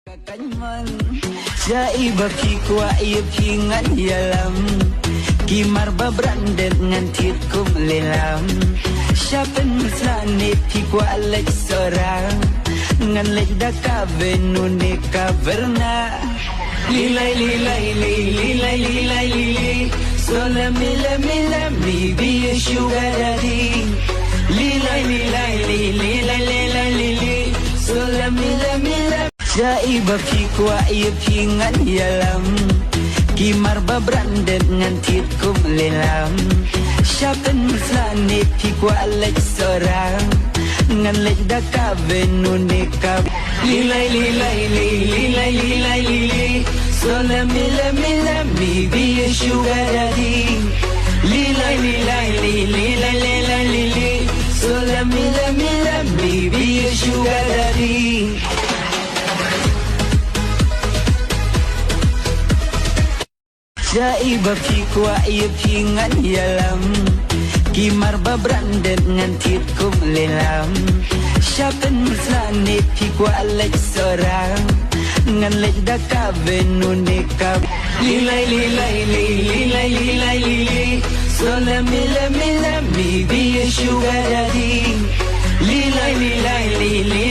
Kanman Jai baki kwa iya pingan yalam Kimar babrandet ngantit kum lelam Siapen muslane pi kwa lek sorang Ngan lek daka venune kaverna Lilai lilai lilai lilai lilai Sola mila mila mi biya sugar daddy Lilai lilai lilai lilai lilai Sola mila mila Jai baki kwa iya pingan yalam Kimar babrandet ngantit kum lelam Siapen muslane pi kwa lek sorang Ngan lek daka venune kab Lilai lilai lilai lilai lilai Sola mila mila mi biya sugar daddy Lilai lilai lilai lilai lilai Sola mila mila mi biya sugar daddy Jai baki kwa iya pingan yalam Kimar babrandet ngantit kum lelam Siapen muslane pi kwa lek sorang Ngan lek daka venune kab Lilai lilai lilai lilai lilai Sola mila mila mi biya sugar daddy Lilai lilai lilai